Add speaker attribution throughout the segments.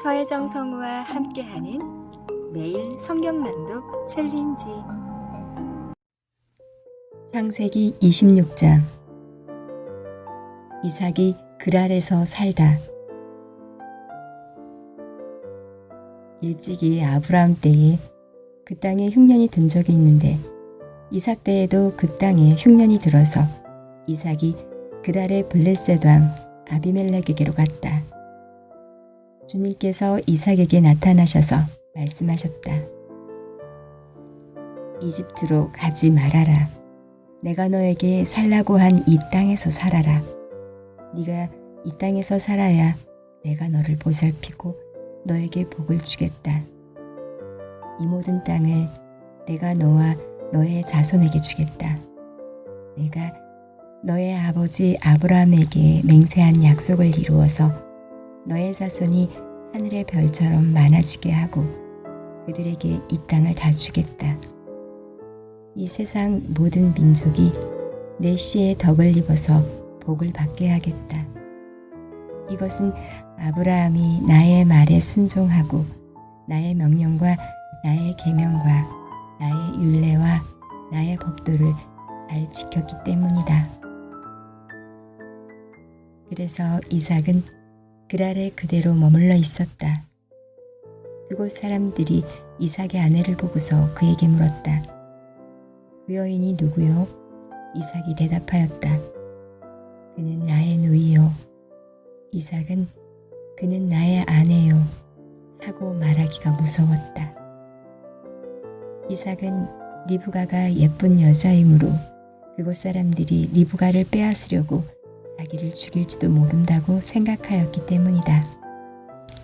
Speaker 1: 서혜정 성우와 함께하는 매일 성경낭독 챌린지.
Speaker 2: 창세기 26장. 이삭이 그랄에서 살다. 일찍이 아브라함 때에 그 땅에 흉년이 든 적이 있는데 이삭 때에도 그 땅에 흉년이 들어서 이삭이 그랄의 블레셋 왕 아비멜렉에게로 갔다. 주님께서 이삭에게 나타나셔서 말씀하셨다. 이집트로 가지 말아라. 내가 너에게 살라고 한 이 땅에서 살아라. 네가 이 땅에서 살아야 내가 너를 보살피고 너에게 복을 주겠다. 이 모든 땅을 내가 너와 너의 자손에게 주겠다. 내가 너의 아버지 아브라함에게 맹세한 약속을 이루어서 너의 자손이 하늘의 별처럼 많아지게 하고 그들에게 이 땅을 다 주겠다. 이 세상 모든 민족이 내 씨의 덕을 입어서 복을 받게 하겠다. 이것은 아브라함이 나의 말에 순종하고 나의 명령과 나의 계명과 나의 율례와 나의 법도를 잘 지켰기 때문이다. 그래서 이삭은 그랄에 그대로 머물러 있었다. 그곳 사람들이 이삭의 아내를 보고서 그에게 물었다. 그 여인이 누구요? 이삭이 대답하였다. 그는 나의 누이요. 이삭은 그는 나의 아내요 하고 말하기가 무서웠다. 이삭은 리브가가 예쁜 여자이므로 그곳 사람들이 리브가를 빼앗으려고 자기를 죽일지도 모른다고 생각하였기 때문이다.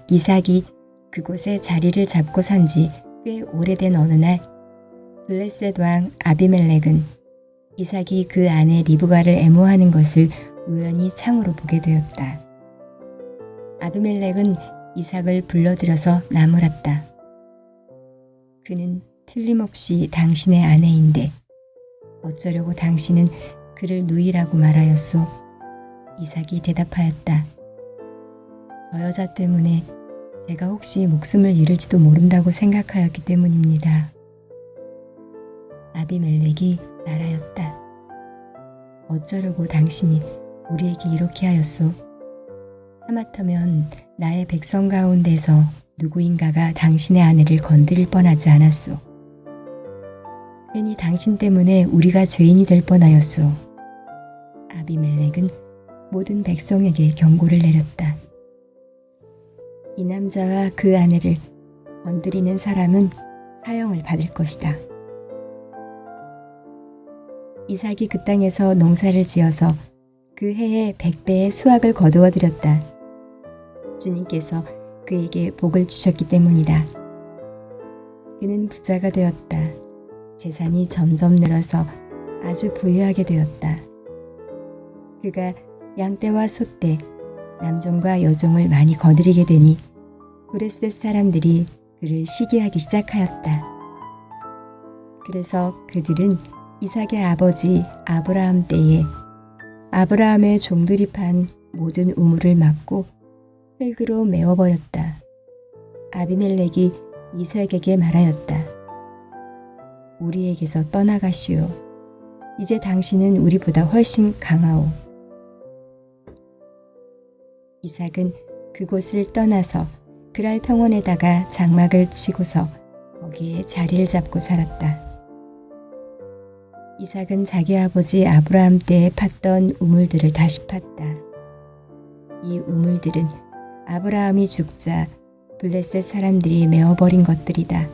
Speaker 2: 이삭이 그곳에 자리를 잡고 산 지 꽤 오래된 어느 날 블레셋 왕 아비멜렉은 이삭이 그 아내 리브가를 애모하는 것을 우연히 창으로 보게 되었다. 아비멜렉은 이삭을 불러들여서 나무랐다. 그는 틀림없이 당신의 아내인데 어쩌려고 당신은 그를 누이라고 말하였소? 이삭이 대답하였다. 저 여자 때문에 제가 혹시 목숨을 잃을지도 모른다고 생각하였기 때문입니다. 아비멜렉이 말하였다. 어쩌려고 당신이 우리에게 이렇게 하였소? 하마터면 나의 백성 가운데서 누구인가가 당신의 아내를 건드릴 뻔하지 않았소. 괜히 당신 때문에 우리가 죄인이 될 뻔하였소. 아비멜렉은 모든 백성에게 경고를 내렸다. 이 남자와 그 아내를 건드리는 사람은 사형을 받을 것이다. 이삭이 그 땅에서 농사를 지어서 그 해에 100배의 수확을 거두어 들였다. 주님께서 그에게 복을 주셨기 때문이다. 그는 부자가 되었다. 재산이 점점 늘어서 아주 부유하게 되었다. 그가 양떼와 소떼, 남종과 여종을 많이 거느리게 되니 블레셋 사람들이 그를 시기하기 시작하였다. 그래서 그들은 이삭의 아버지 아브라함 때에 아브라함의 종들이 판 모든 우물을 막고 흙으로 메워버렸다. 아비멜렉이 이삭에게 말하였다. 우리에게서 떠나가시오. 이제 당신은 우리보다 훨씬 강하오. 이삭은 그곳을 떠나서 그랄 평원에다가 장막을 치고서 거기에 자리를 잡고 살았다. 이삭은 자기 아버지 아브라함 때에 팠던 우물들을 다시 팠다. 이 우물들은 아브라함이 죽자 블레셋 사람들이 메워버린 것들이다.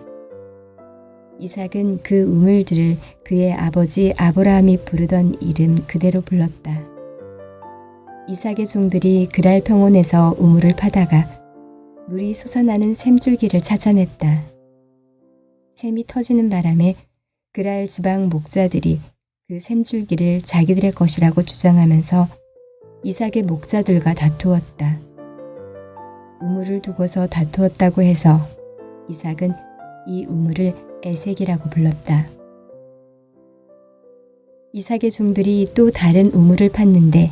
Speaker 2: 이삭은 그 우물들을 그의 아버지 아브라함이 부르던 이름 그대로 불렀다. 이삭의 종들이 그랄 평원에서 우물을 파다가 물이 솟아나는 샘줄기를 찾아냈다. 샘이 터지는 바람에 그랄 지방 목자들이 그 샘줄기를 자기들의 것이라고 주장하면서 이삭의 목자들과 다투었다. 우물을 두고서 다투었다고 해서 이삭은 이 우물을 에색이라고 불렀다. 이삭의 종들이 또 다른 우물을 팠는데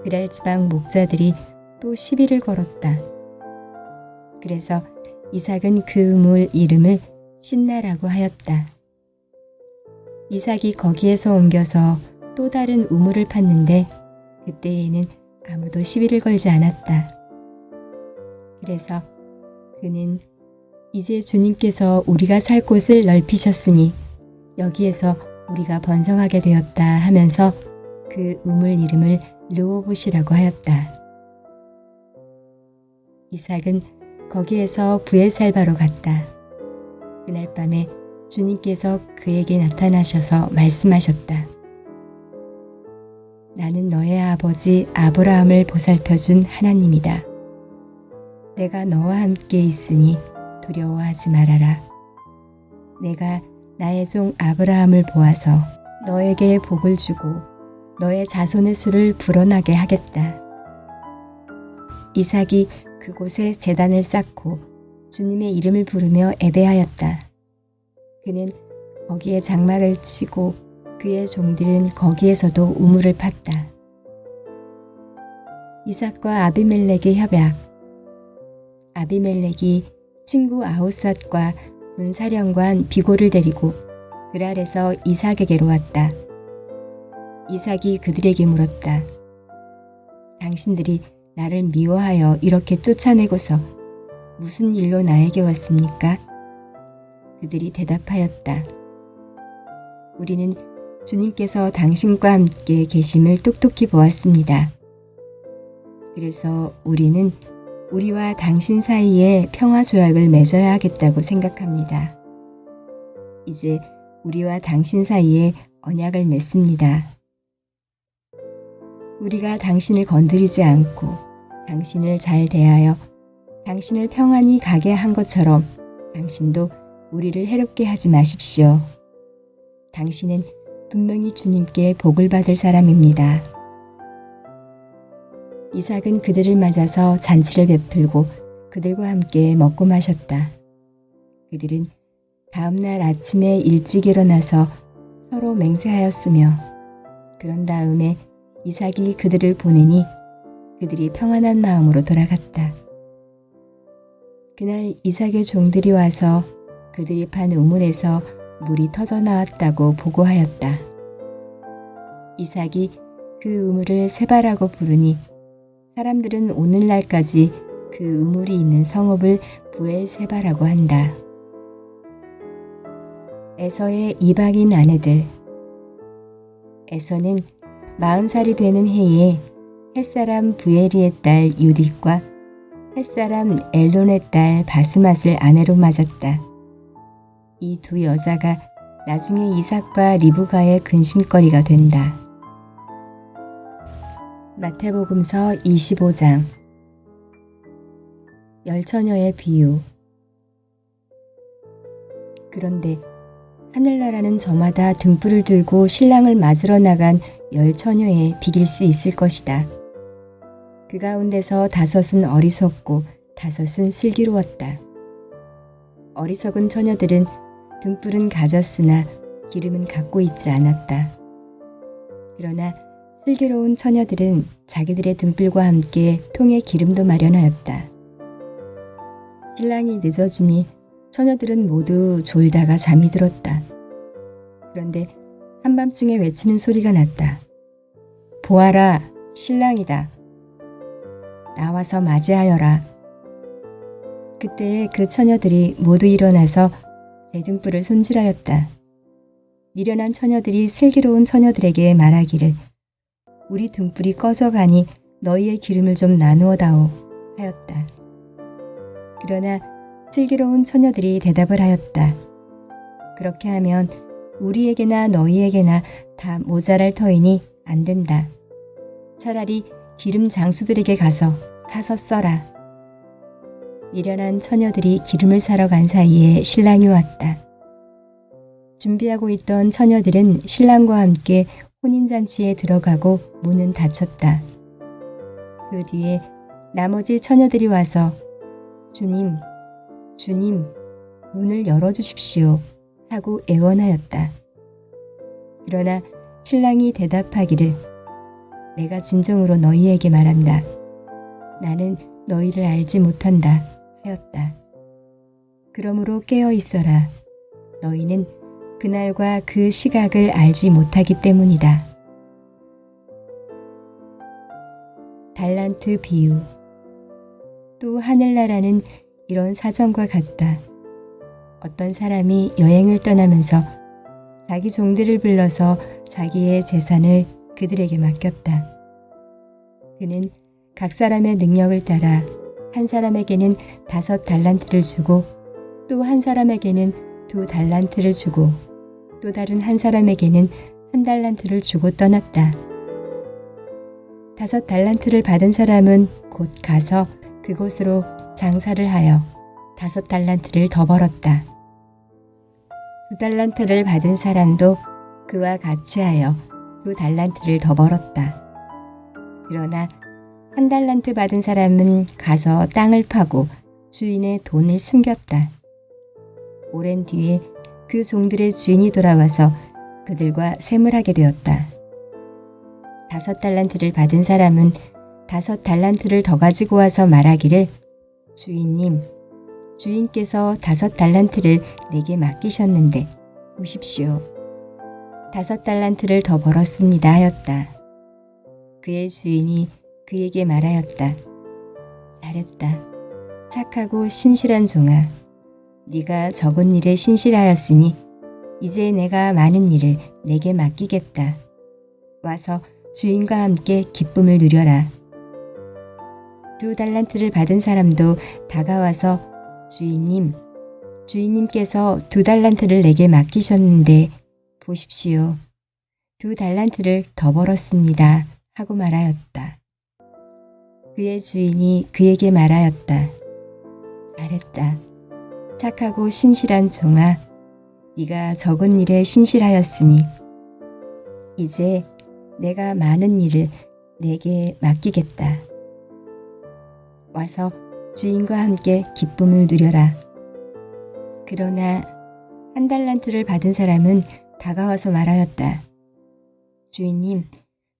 Speaker 2: 그랄 지방 목자들이 또 시비를 걸었다. 그래서 이삭은 그 우물 이름을 신나라고 하였다. 이삭이 거기에서 옮겨서 또 다른 우물을 팠는데 그때에는 아무도 시비를 걸지 않았다. 그래서 그는 이제 주님께서 우리가 살 곳을 넓히셨으니 여기에서 우리가 번성하게 되었다 하면서 그 우물 이름을 르호봇이라고 하였다. 이삭은 거기에서 브에살바로 갔다. 그날 밤에 주님께서 그에게 나타나셔서 말씀하셨다. 나는 너의 아버지 아브라함을 보살펴준 하나님이다. 내가 너와 함께 있으니 두려워하지 말아라. 내가 나의 종 아브라함을 보아서 너에게 복을 주고 너의 자손의 수를 불어나게 하겠다. 이삭이 그곳에 제단을 쌓고 주님의 이름을 부르며 예배하였다. 그는 거기에 장막을 치고 그의 종들은 거기에서도 우물을 팠다. 이삭과 아비멜렉의 협약. 아비멜렉이 친구 아우삿과 군사령관 비골을 데리고 그랄에서 이삭에게로 왔다. 이삭이 그들에게 물었다. 당신들이 나를 미워하여 이렇게 쫓아내고서 무슨 일로 나에게 왔습니까? 그들이 대답하였다. 우리는 주님께서 당신과 함께 계심을 똑똑히 보았습니다. 그래서 우리는 우리와 당신 사이에 평화 조약을 맺어야 하겠다고 생각합니다. 이제 우리와 당신 사이에 언약을 맺습니다. 우리가 당신을 건드리지 않고 당신을 잘 대하여 당신을 평안히 가게 한 것처럼 당신도 우리를 해롭게 하지 마십시오. 당신은 분명히 주님께 복을 받을 사람입니다. 이삭은 그들을 맞아서 잔치를 베풀고 그들과 함께 먹고 마셨다. 그들은 다음날 아침에 일찍 일어나서 서로 맹세하였으며 그런 다음에 이삭이 그들을 보내니 그들이 평안한 마음으로 돌아갔다. 그날 이삭의 종들이 와서 그들이 판 우물에서 물이 터져 나왔다고 보고하였다. 이삭이 그 우물을 세바라고 부르니 사람들은 오늘날까지 그 우물이 있는 성읍을 부엘세바라고 한다. 에서의 이방인 아내들. 에서는 40살이 되는 해에 햇사람 부에리의 딸 유딧과 햇사람 엘론의 딸 바스맛을 아내로 맞았다. 이 두 여자가 나중에 이삭과 리브가의 근심거리가 된다. 마태복음서 25장. 열처녀의 비유. 그런데 하늘나라는 저마다 등불을 들고 신랑을 맞으러 나간 10처녀에 비길 수 있을 것이다. 그 가운데서 5은 어리석고 5은 슬기로웠다. 어리석은 처녀들은 등불은 가졌으나 기름은 갖고 있지 않았다. 그러나 슬기로운 처녀들은 자기들의 등불과 함께 통에 기름도 마련하였다. 신랑이 늦어지니 처녀들은 모두 졸다가 잠이 들었다. 그런데 한밤중에 외치는 소리가 났다. 보아라, 신랑이다. 나와서 맞이하여라. 그때에 그 처녀들이 모두 일어나서 제 등불을 손질하였다. 미련한 처녀들이 슬기로운 처녀들에게 말하기를 우리 등불이 꺼져가니 너희의 기름을 좀 나누어 다오 하였다. 그러나 슬기로운 처녀들이 대답을 하였다. 그렇게 하면 우리에게나 너희에게나 다 모자랄 터이니 안 된다. 차라리 기름 장수들에게 가서 사서 써라. 미련한 처녀들이 기름을 사러 간 사이에 신랑이 왔다. 준비하고 있던 처녀들은 신랑과 함께 혼인잔치에 들어가고 문은 닫혔다. 그 뒤에 나머지 처녀들이 와서 주님, 주님, 문을 열어주십시오 하고 애원하였다. 그러나 신랑이 대답하기를 내가 진정으로 너희에게 말한다. 나는 너희를 알지 못한다 하였다. 그러므로 깨어 있어라. 너희는 그날과 그 시각을 알지 못하기 때문이다. 달란트 비유. 또 하늘나라는 이런 사정과 같다. 어떤 사람이 여행을 떠나면서 자기 종들을 불러서 자기의 재산을 그들에게 맡겼다. 그는 각 사람의 능력을 따라 한 사람에게는 5달란트를 주고 또 한 사람에게는 2달란트를 주고 또 다른 한 사람에게는 1달란트를 주고 떠났다. 5달란트를 받은 사람은 곧 가서 그곳으로 장사를 하여 5달란트를 더 벌었다. 2달란트를 받은 사람도 그와 같이 하여 2달란트를 더 벌었다. 그러나 1달란트 받은 사람은 가서 땅을 파고 주인의 돈을 숨겼다. 오랜 뒤에 그 종들의 주인이 돌아와서 그들과 셈을 되었다. 5달란트를 받은 사람은 5달란트를 더 가지고 와서 말하기를 주인님, 주인께서 5달란트를 내게 맡기셨는데 보십시오. 5달란트를 더 벌었습니다 하였다. 그의 주인이 그에게 말하였다. 잘했다. 착하고 신실한 종아. 네가 적은 일에 신실하였으니 이제 내가 많은 일을 내게 맡기겠다. 와서 주인과 함께 기쁨을 누려라. 2달란트를 받은 사람도 다가와서 주인님, 주인님께서 2달란트를 내게 맡기셨는데 보십시오. 2달란트를 더 벌었습니다 하고 말하였다. 그의 주인이 그에게 말하였다. 잘했다. 착하고 신실한 종아. 네가 적은 일에 신실하였으니 이제 내가 많은 일을 내게 맡기겠다. 와서 주인과 함께 기쁨을 누려라. 그러나 1달란트를 받은 사람은 다가와서 말하였다. 주인님,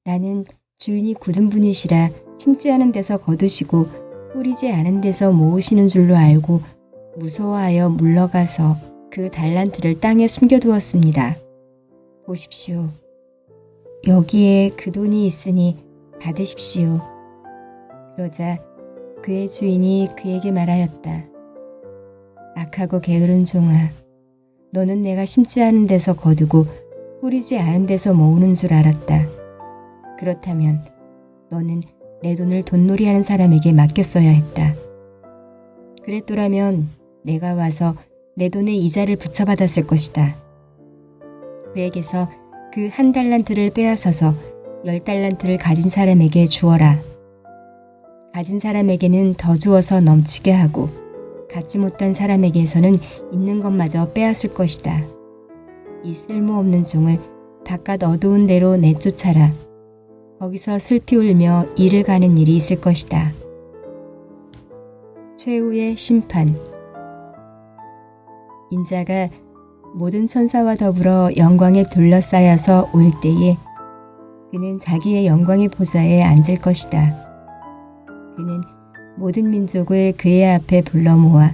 Speaker 2: 나는 주인이 굳은 분이시라 심지 않은 데서 거두시고 뿌리지 않은 데서 모으시는 줄로 알고 무서워하여 물러가서 그 달란트를 땅에 숨겨두었습니다. 보십시오. 여기에 그 돈이 있으니 받으십시오. 그러자 그의 주인이 그에게 말하였다. 악하고 게으른 종아, 너는 내가 심지 않은 데서 거두고 뿌리지 않은 데서 모으는 줄 알았다. 그렇다면 너는 내 돈을 돈놀이하는 사람에게 맡겼어야 했다. 그랬더라면 내가 와서 내 돈의 이자를 붙여받았을 것이다. 그에게서 그 1달란트를 빼앗아서 10달란트를 가진 사람에게 주어라. 가진 사람에게는 더 주어서 넘치게 하고 갖지 못한 사람에게서는 있는 것마저 빼앗을 것이다. 이 쓸모없는 종을 바깥 어두운 데로 내쫓아라. 거기서 슬피 울며 이를 가는 일이 있을 것이다. 최후의 심판. 인자가 모든 천사와 더불어 영광에 둘러싸여서 올 때에 그는 자기의 영광의 보좌에 앉을 것이다. 그는 모든 민족을 그의 앞에 불러 모아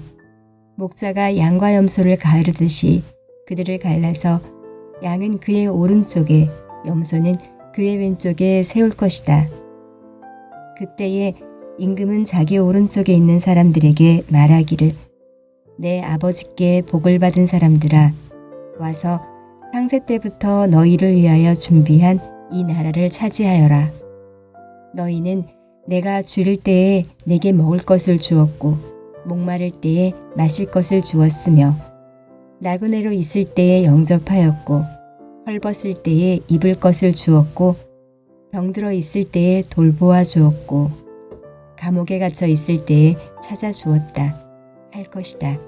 Speaker 2: 목자가 양과 염소를 가르듯이 그들을 갈라서 양은 그의 오른쪽에 염소는 그의 왼쪽에 세울 것이다. 그때에 임금은 자기 오른쪽에 있는 사람들에게 말하기를 내 아버지께 복을 받은 사람들아 와서 창세 때부터 너희를 위하여 준비한 이 나라를 차지하여라. 너희는 내가 줄일 때에 내게 먹을 것을 주었고 목마를 때에 마실 것을 주었으며 나그네로 있을 때에 영접하였고 헐벗을 때에 입을 것을 주었고 병들어 있을 때에 돌보아 주었고 감옥에 갇혀 있을 때에 찾아 주었다 할 것이다.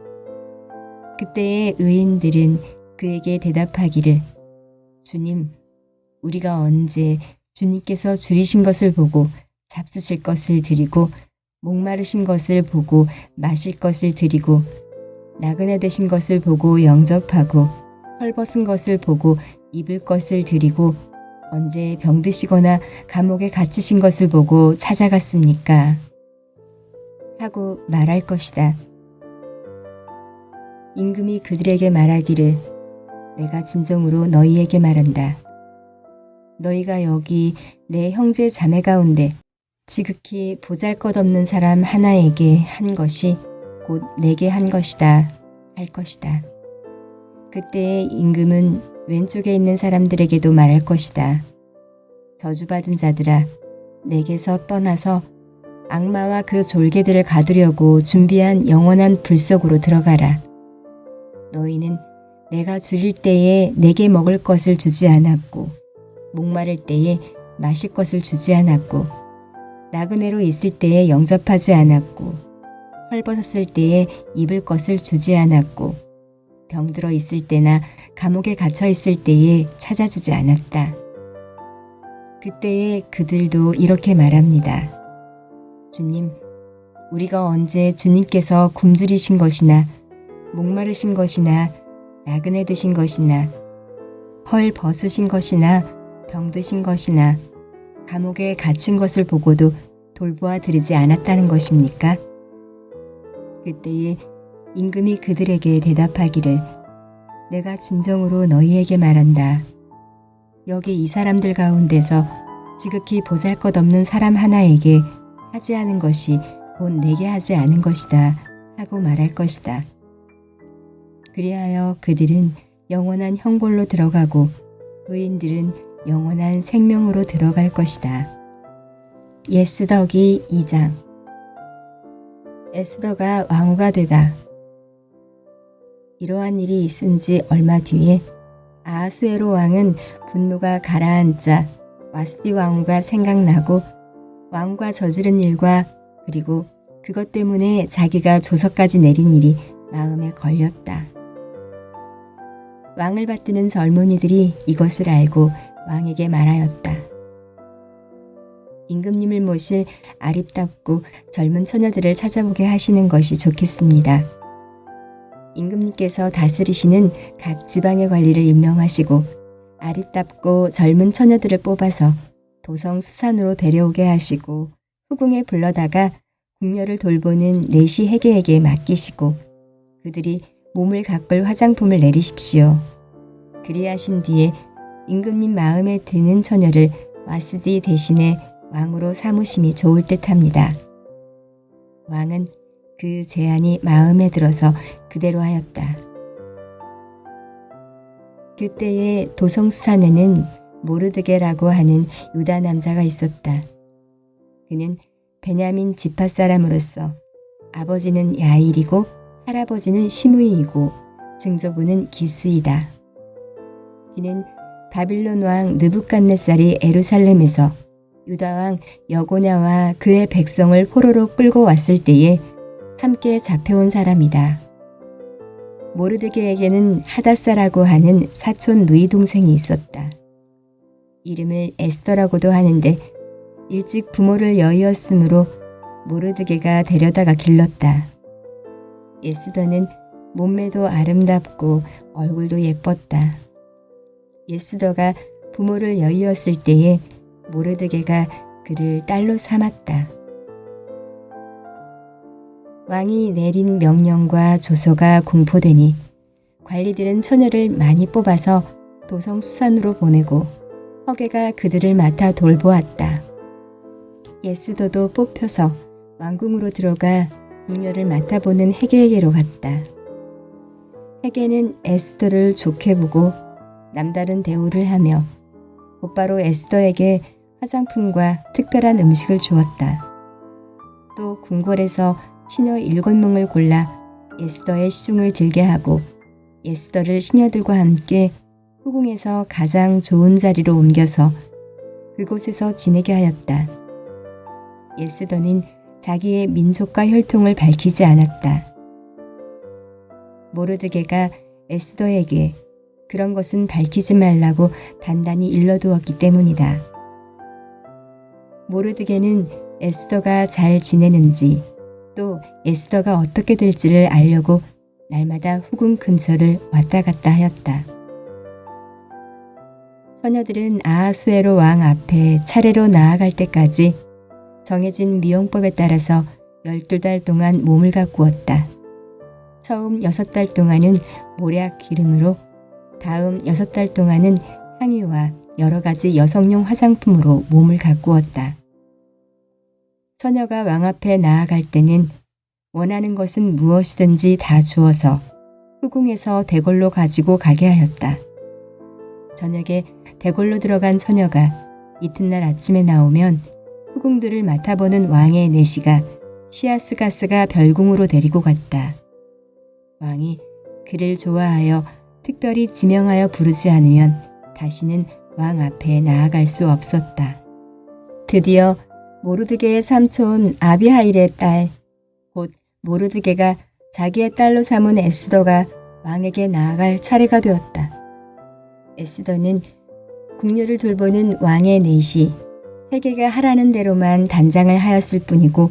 Speaker 2: 그때의 의인들은 그에게 대답하기를 주님, 우리가 언제 주님께서 줄이신 것을 보고 잡수실 것을 드리고 목마르신 것을 보고 마실 것을 드리고 나그네 되신 것을 보고 영접하고 헐벗은 것을 보고 입을 것을 드리고 언제 병드시거나 감옥에 갇히신 것을 보고 찾아갔습니까? 하고 말할 것이다. 임금이 그들에게 말하기를 내가 진정으로 너희에게 말한다. 너희가 여기 내 형제 자매 가운데 지극히 보잘것없는 사람 하나에게 한 것이 곧 내게 한 것이다 할 것이다. 그때에 임금은 왼쪽에 있는 사람들에게도 말할 것이다. 저주받은 자들아, 내게서 떠나서 악마와 그 졸개들을 가두려고 준비한 영원한 불 속으로 들어가라. 너희는 내가 줄일 때에 내게 먹을 것을 주지 않았고 목마를 때에 마실 것을 주지 않았고 나그네로 있을 때에 영접하지 않았고 헐벗었을 때에 입을 것을 주지 않았고 병들어 있을 때나 감옥에 갇혀 있을 때에 찾아주지 않았다. 그때에 그들도 이렇게 말합니다. 주님, 우리가 언제 주님께서 굶주리신 것이나 목마르신 것이나 나그네 드신 것이나 헐 벗으신 것이나 병드신 것이나 감옥에 갇힌 것을 보고도 돌보아 드리지 않았다는 것입니까? 그때에 임금이 그들에게 대답하기를 내가 진정으로 너희에게 말한다. 여기 이 사람들 가운데서 지극히 보잘것없는 사람 하나에게 하지 않은 것이 곧 내게 하지 않은 것이다 하고 말할 것이다. 그리하여 그들은 영원한 형벌로 들어가고 의인들은 영원한 생명으로 들어갈 것이다. 예스더기 2장. 에스더가 왕후가 되다. 이러한 일이 있은 지 얼마 뒤에 아하수에로 왕은 분노가 가라앉자 와스디 왕후가 생각나고 왕후가 저지른 일과 그리고 그것 때문에 자기가 조서까지 내린 일이 마음에 걸렸다. 왕을 받드는 젊은이들이 이것을 알고 왕에게 말하였다. 임금님을 모실 아립답고 젊은 처녀들을 찾아보게 하시는 것이 좋겠습니다. 임금님께서 다스리시는 각 지방의 관리를 임명하시고 아리답고 젊은 처녀들을 뽑아서 도성 수산으로 데려오게 하시고 후궁에 불러다가 궁녀를 돌보는 내시 해계에게 맡기시고 그들이 몸을 가꿀 화장품을 내리십시오. 그리하신 뒤에 임금님 마음에 드는 처녀를 와스디 대신에 왕으로 삼으심이 좋을 듯합니다. 왕은 그 제안이 마음에 들어서 그대로 하였다. 그때에 도성수산에는 모르드게라고 하는 유다 남자가 있었다. 그는 베냐민 지파 사람으로서 아버지는 야일이고 할아버지는 시므이이고 증조부는 기스이다. 그는 바빌론 왕 느부갓네살이 예루살렘에서 유다 왕 여고냐와 그의 백성을 포로로 끌고 왔을 때에 함께 잡혀온 사람이다. 모르드게에게는 하다사라고 하는 사촌 누이 동생이 있었다. 이름을 에스더라고도 하는데 일찍 부모를 여의었으므로 모르드게가 데려다가 길렀다. 에스더는 몸매도 아름답고 얼굴도 예뻤다. 에스더가 부모를 여의었을 때에 모르드게가 그를 딸로 삼았다. 왕이 내린 명령과 조서가 공포되니 관리들은 처녀를 많이 뽑아서 도성 수산으로 보내고 허게가 그들을 맡아 돌보았다. 에스더도 뽑혀서 왕궁으로 들어가 궁녀를 맡아보는 해게에게로 갔다. 해게는 에스더를 좋게 보고 남다른 대우를 하며 곧바로 에스더에게 화장품과 특별한 음식을 주었다. 또 궁궐에서 시녀 7명을 골라 에스더의 시중을 들게 하고 에스더를 시녀들과 함께 후궁에서 가장 좋은 자리로 옮겨서 그곳에서 지내게 하였다. 에스더는 자기의 민족과 혈통을 밝히지 않았다. 모르드게가 에스더에게 그런 것은 밝히지 말라고 단단히 일러두었기 때문이다. 모르드게는 에스더가 잘 지내는지 또 에스더가 어떻게 될지를 알려고 날마다 후궁 근처를 왔다 갔다 하였다. 처녀들은 아하수에로 왕 앞에 차례로 나아갈 때까지 정해진 미용법에 따라서 12달 동안 몸을 가꾸었다. 처음 6달 동안은 모략 기름으로, 다음 6달 동안은 향유와 여러 가지 여성용 화장품으로 몸을 가꾸었다. 처녀가 왕 앞에 나아갈 때는 원하는 것은 무엇이든지 다 주어서 후궁에서 대궐로 가지고 가게 하였다. 저녁에 대궐로 들어간 처녀가 이튿날 아침에 나오면 후궁들을 맡아보는 왕의 내시가 시아스가스가 별궁으로 데리고 갔다. 왕이 그를 좋아하여 특별히 지명하여 부르지 않으면 다시는 왕 앞에 나아갈 수 없었다. 드디어 모르드게의 삼촌 아비하일의 딸, 곧 모르드게가 자기의 딸로 삼은 에스더가 왕에게 나아갈 차례가 되었다. 에스더는 궁녀를 돌보는 왕의 내시 헤게가 하라는 대로만 단장을 하였을 뿐이고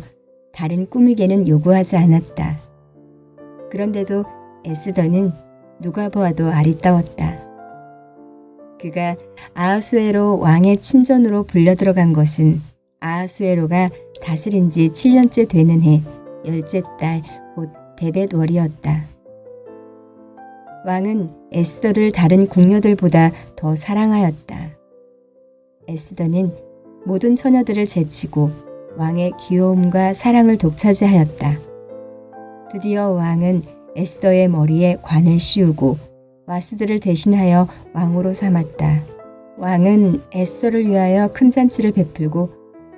Speaker 2: 다른 꾸미개는 요구하지 않았다. 그런데도 에스더는 누가 보아도 아리따웠다. 그가 아하수에로 왕의 침전으로 불려 들어간 것은 아하수에로가 다스린 지 7년째 되는 해 10째 달 곧 데벳월이었다. 왕은 에스더를 다른 궁녀들보다 더 사랑하였다. 에스더는 모든 처녀들을 제치고 왕의 귀여움과 사랑을 독차지하였다. 드디어 왕은 에스더의 머리에 관을 씌우고 와스들을 대신하여 왕으로 삼았다. 왕은 에스더를 위하여 큰 잔치를 베풀고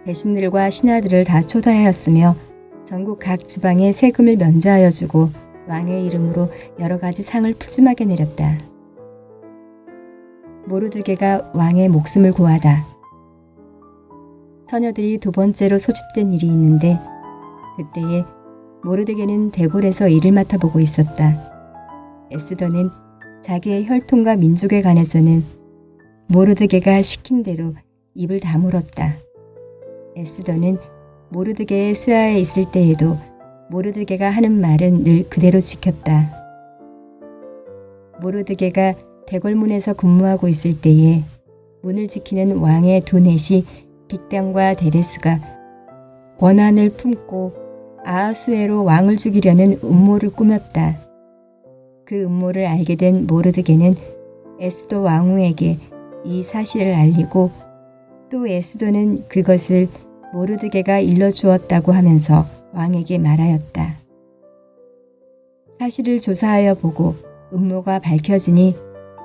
Speaker 2: 대신들과 신하들을 다 초대하였으며 전국 각 지방에 세금을 면제하여 주고 왕의 이름으로 여러 가지 상을 푸짐하게 내렸다. 모르드게가 왕의 목숨을 구하다. 처녀들이 두 번째로 소집된 일이 있는데 그때에 모르드게는 대궐에서 일을 맡아보고 있었다. 에스더는 자기의 혈통과 민족에 관해서는 모르드게가 시킨 대로 입을 다물었다. 에스더는 모르드게의 스하에 있을 때에도 모르드게가 하는 말은 늘 그대로 지켰다. 모르드게가 대궐문에서 근무하고 있을 때에 문을 지키는 왕의 두 넷이 빅단과 데레스가 원한을 품고 아하수에로 왕을 죽이려는 음모를 꾸몄다. 그 음모를 알게 된 모르드게는 에스더 왕후에게 이 사실을 알리고 또 에스더는 그것을 모르드게가 일러주었다고 하면서 왕에게 말하였다. 사실을 조사하여 보고 음모가 밝혀지니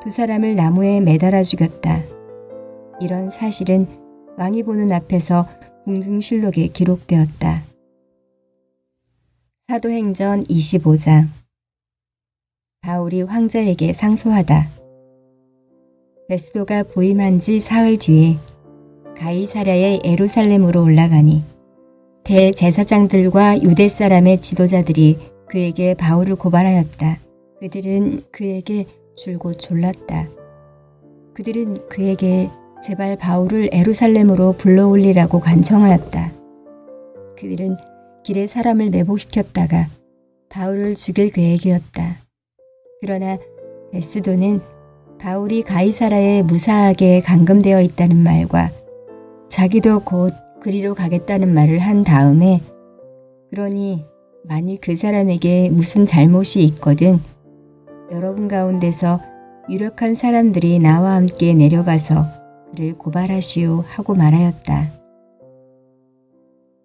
Speaker 2: 두 사람을 나무에 매달아 죽였다. 이런 사실은 왕이 보는 앞에서 공중실록에 기록되었다. 사도행전 25장. 바울이 황제에게 상소하다. 베스도가 부임한 지 사흘 뒤에 가이사랴의 예루살렘으로 올라가니 대제사장들과 유대 사람의 지도자들이 그에게 바울을 고발하였다. 그들은 그에게 줄곧 졸랐다. 그들은 그에게 제발 바울을 예루살렘으로 불러올리라고 간청하였다. 그들은 길에 사람을 매복시켰다가 바울을 죽일 계획이었다. 그러나 베스도는 바울이 가이사라에 무사하게 감금되어 있다는 말과 자기도 곧 그리로 가겠다는 말을 한 다음에 그러니 만일 그 사람에게 무슨 잘못이 있거든 여러분 가운데서 유력한 사람들이 나와 함께 내려가서 그를 고발하시오 하고 말하였다.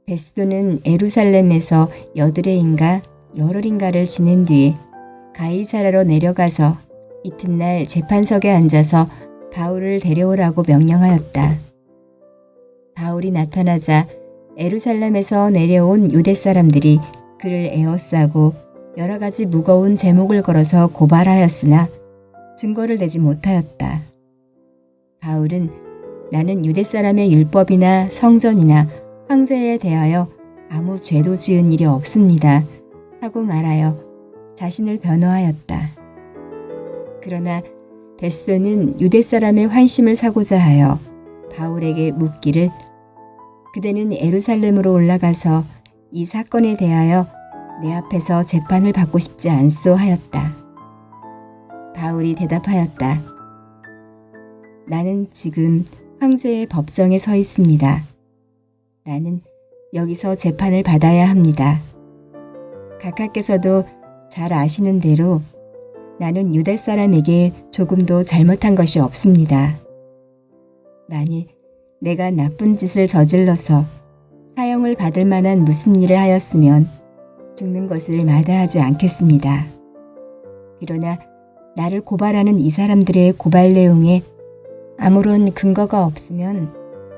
Speaker 2: 베스도는 예루살렘에서 여드레인가 열흘인가를 지낸 뒤에 가이사라로 내려가서 이튿날 재판석에 앉아서 바울을 데려오라고 명령하였다. 바울이 나타나자 예루살렘에서 내려온 유대 사람들이 그를 에워싸고 여러 가지 무거운 제목을 걸어서 고발하였으나 증거를 내지 못하였다. 바울은 나는 유대 사람의 율법이나 성전이나 황제에 대하여 아무 죄도 지은 일이 없습니다 하고 말하여 자신을 변호하였다. 그러나 베스도는 유대 사람의 환심을 사고자 하여 바울에게 묻기를 그대는 예루살렘으로 올라가서 이 사건에 대하여 내 앞에서 재판을 받고 싶지 않소 하였다. 바울이 대답하였다. 나는 지금 황제의 법정에 서 있습니다. 나는 여기서 재판을 받아야 합니다. 각하께서도 잘 아시는 대로 나는 유대 사람에게 조금도 잘못한 것이 없습니다. 만일 내가 나쁜 짓을 저질러서 사형을 받을 만한 무슨 일을 하였으면 죽는 것을 마다하지 않겠습니다. 그러나 나를 고발하는 이 사람들의 고발 내용에 아무런 근거가 없으면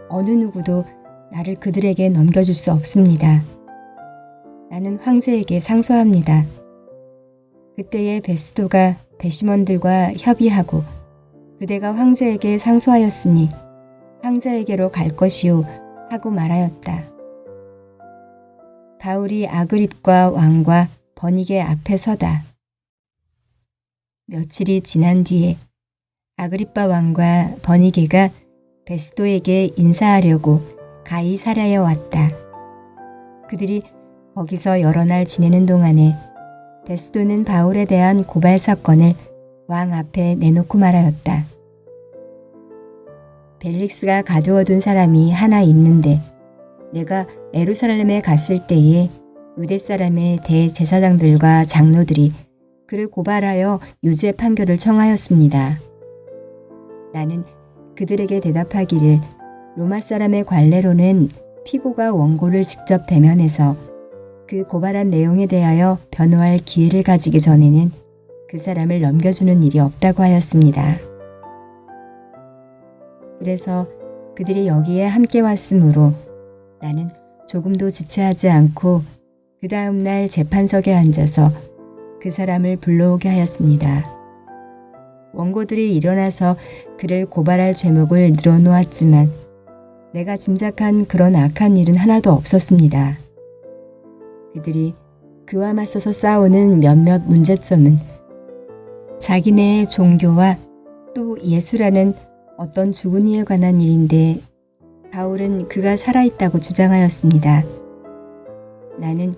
Speaker 2: 어느 누구도 나를 그들에게 넘겨줄 수 없습니다. 나는 황제에게 상소합니다. 그때에 베스도가 배심원들과 협의하고 그대가 황제에게 상소하였으니 황제에게로 갈 것이요 하고 말하였다. 바울이 아그립과 왕과 버니게 앞에 서다. 며칠이 지난 뒤에 아그리빠 왕과 버니게가 베스도에게 인사하려고 가이사랴에 왔다. 그들이 거기서 여러 날 지내는 동안에 베스도는 바울에 대한 고발 사건을 왕 앞에 내놓고 말하였다. 벨릭스가 가두어둔 사람이 하나 있는데 내가 예루살렘에 갔을 때에 유대 사람의 대제사장들과 장로들이 그를 고발하여 유죄 판결을 청하였습니다. 나는 그들에게 대답하기를 로마 사람의 관례로는 피고가 원고를 직접 대면해서 그 고발한 내용에 대하여 변호할 기회를 가지기 전에는 그 사람을 넘겨주는 일이 없다고 하였습니다. 그래서 그들이 여기에 함께 왔으므로 나는 조금도 지체하지 않고 그 다음 날 재판석에 앉아서 그 사람을 불러오게 하였습니다. 원고들이 일어나서 그를 고발할 죄목을 늘어놓았지만 내가 짐작한 그런 악한 일은 하나도 없었습니다. 그들이 그와 맞서서 싸우는 몇몇 문제점은 자기네의 종교와 또 예수라는 어떤 죽은 이에 관한 일인데 바울은 그가 살아있다고 주장하였습니다. 나는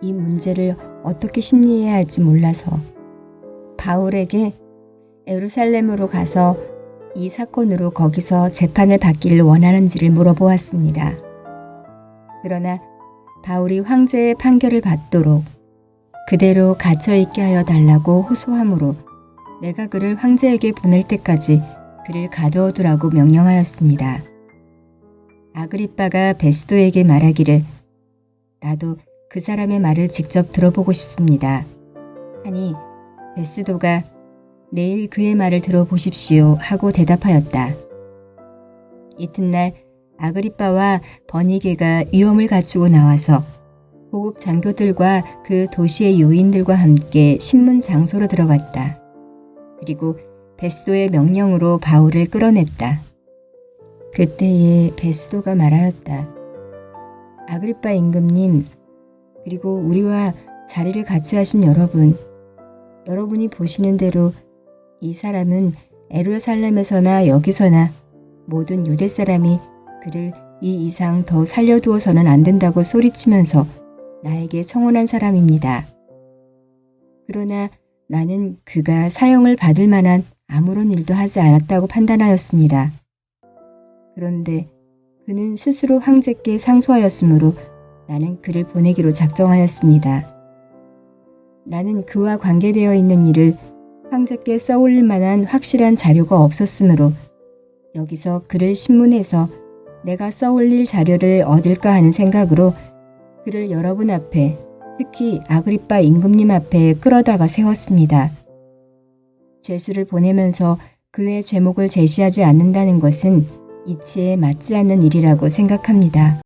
Speaker 2: 이 문제를 어떻게 심리해야 할지 몰라서 바울에게 예루살렘으로 가서 이 사건으로 거기서 재판을 받기를 원하는지를 물어보았습니다. 그러나 바울이 황제의 판결을 받도록 그대로 갇혀있게 하여 달라고 호소하므로 내가 그를 황제에게 보낼 때까지 그를 가두어두라고 명령하였습니다. 아그리빠가 베스도에게 말하기를 나도 그 사람의 말을 직접 들어보고 싶습니다. 하니 베스도가 내일 그의 말을 들어보십시오 하고 대답하였다. 이튿날 아그리빠와 버니게가 위엄을 갖추고 나와서 고급 장교들과 그 도시의 요인들과 함께 신문 장소로 들어갔다. 그리고 베스도의 명령으로 바울을 끌어냈다. 그때에 베스도가 말하였다. 아그리빠 임금님, 그리고 우리와 자리를 같이 하신 여러분이 보시는 대로 이 사람은 예루살렘에서나 여기서나 모든 유대 사람이 그를 이 이상 더 살려두어서는 안 된다고 소리치면서 나에게 청혼한 사람입니다. 그러나 나는 그가 사형을 받을 만한 아무런 일도 하지 않았다고 판단하였습니다. 그런데 그는 스스로 황제께 상소하였으므로 나는 그를 보내기로 작정하였습니다. 나는 그와 관계되어 있는 일을 황제께 써올릴 만한 확실한 자료가 없었으므로 여기서 그를 신문해서 내가 써올릴 자료를 얻을까 하는 생각으로 그를 여러분 앞에, 특히 아그리빠 임금님 앞에 끌어다가 세웠습니다. 죄수를 보내면서 그의 제목을 제시하지 않는다는 것은 이치에 맞지 않는 일이라고 생각합니다.